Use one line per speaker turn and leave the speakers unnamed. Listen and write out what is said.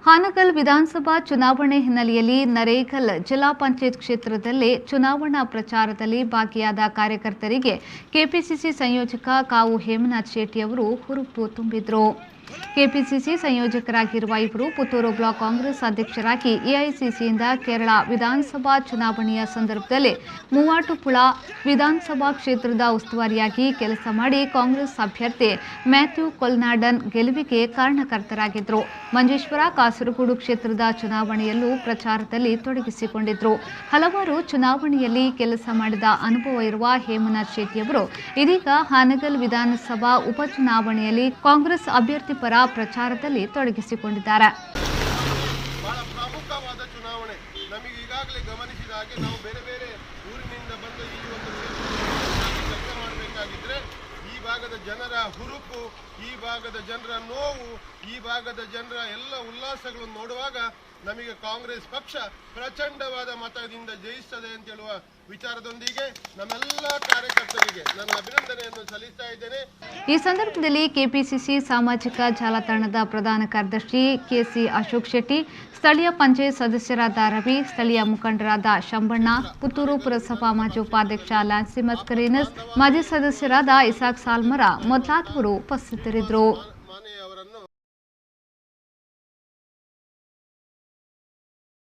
ಹಾನಗಲ್ ವಿಧಾನಸಭಾ ಚುನಾವಣೆ ಹಿನ್ನೆಲೆಯಲ್ಲಿ ನರೇಗಲ್ ಜಿಲ್ಲಾ ಪಂಚಾಯತ್ ಕ್ಷೇತ್ರದಲ್ಲಿ ಚುನಾವಣಾ ಪ್ರಚಾರದಲ್ಲಿ ಭಾಗಿಯಾದ ಕಾರ್ಯಕರ್ತರಿಗೆ ಕೆಪಿಸಿಸಿ ಸಂಯೋಜಕ ಕಾವು ಹೇಮನಾಥ್ ಶೆಟ್ಟಿ ಅವರು ಹುರುಪು ತುಂಬಿದರು. ಕೆಪಿಸಿಸಿ ಸಂಯೋಜಕರಾಗಿರುವ ಇವರು ಪುತ್ತೂರು ಬ್ಲಾಕ್ ಕಾಂಗ್ರೆಸ್ ಅಧ್ಯಕ್ಷರಾಗಿ ಎಐಸಿಸಿಯಿಂದ ಕೇರಳ ವಿಧಾನಸಭಾ ಚುನಾವಣೆಯ ಸಂದರ್ಭದಲ್ಲಿ ಮೂವಾಟುಪುಳ ವಿಧಾನಸಭಾ ಕ್ಷೇತ್ರದ ಉಸ್ತುವಾರಿಯಾಗಿ ಕೆಲಸ ಮಾಡಿ ಕಾಂಗ್ರೆಸ್ ಅಭ್ಯರ್ಥಿ ಮ್ಯಾಥ್ಯೂ ಕೊಲ್ನಾಡನ್ ಗೆಲುವಿಗೆ ಕಾರಣಕರ್ತರಾಗಿದ್ದರು. ಮಂಜೇಶ್ವರ ಕಾಸರಗೋಡು ಕ್ಷೇತ್ರದ ಚುನಾವಣೆಯಲ್ಲೂ ಪ್ರಚಾರದಲ್ಲಿ ತೊಡಗಿಸಿಕೊಂಡಿದ್ದರು. ಹಲವಾರು ಚುನಾವಣೆಯಲ್ಲಿ ಕೆಲಸ ಮಾಡಿದ ಅನುಭವ ಇರುವ ಹೇಮನಾಥ್ ಶೆಟ್ಟಿಯವರು ಇದೀಗ ಹಾನಗಲ್ ವಿಧಾನಸಭಾ ಉಪಚುನಾವಣೆಯಲ್ಲಿ ಕಾಂಗ್ರೆಸ್ ಅಭ್ಯರ್ಥಿ ಪರ ಪ್ರಚಾರದಲ್ಲಿ ತೊಡಗಿಸಿಕೊಂಡಿದ್ದಾರೆ.
ಬಹಳ ಪ್ರಮುಖವಾದ ಚುನಾವಣೆ. ನಮಗೆ ಈಗಾಗಲೇ ಗಮನಿಸಿದ ಹಾಗೆ ನಾವು ಬೇರೆ ಬೇರೆ ಊರಿನಿಂದ ಬಂದು ಈ ಒಂದು ಕೆಲಸ ಮಾಡಬೇಕಾಗಿದ್ರೆ ಈ ಭಾಗದ ಜನರ ಹುರುಪು, ಈ ಭಾಗದ ಜನರ ನೋವು, ಈ ಭಾಗದ ಜನರ ಎಲ್ಲ ಉಲ್ಲಾಸಗಳನ್ನು ನೋಡುವಾಗ ನಮಗೆ ಕಾಂಗ್ರೆಸ್ ಪಕ್ಷ ಪ್ರಚಂಡವಾದ ಮತದಿಂದ ಜಯಿಸುತ್ತದೆ ಅಂತ ಹೇಳುವ ವಿಚಾರದೊಂದಿಗೆ ನಮ್ಮೆಲ್ಲ ಕಾರ್ಯಕರ್ತರಿಗೆ ನನ್ನ ಅಭಿನಂದನೆಯನ್ನು ಸಲ್ಲಿಸ್ತಾ ಇದ್ದೇನೆ.
ಈ ಸಂದರ್ಭದಲ್ಲಿ ಕೆಪಿಸಿಸಿ ಸಾಮಾಜಿಕ ಜಾಲತಾಣದ ಪ್ರಧಾನ ಕಾರ್ಯದರ್ಶಿ ಕೆಸಿ ಅಶೋಕ್ ಶೆಟ್ಟಿ, ಸ್ಥಳೀಯ ಪಂಚಾಯತ್ ಸದಸ್ಯರಾದ ರವಿ, ಸ್ಥಳೀಯ ಮುಖಂಡರಾದ ಶಂಬಣ್ಣ, ಪುತ್ತೂರು ಪುರಸಭಾ ಮಾಜಿ ಉಪಾಧ್ಯಕ್ಷ ಲ್ಯಾನ್ಸಿ ಮಸ್ಕರೀನಸ್, ಮಾಜಿ ಸದಸ್ಯರಾದ ಇಸಾಕ್ ಸಾಲ್ಮರ ಮೊದಲಾದವರು ಉಪಸ್ಥಿತರಿದ್ದರು.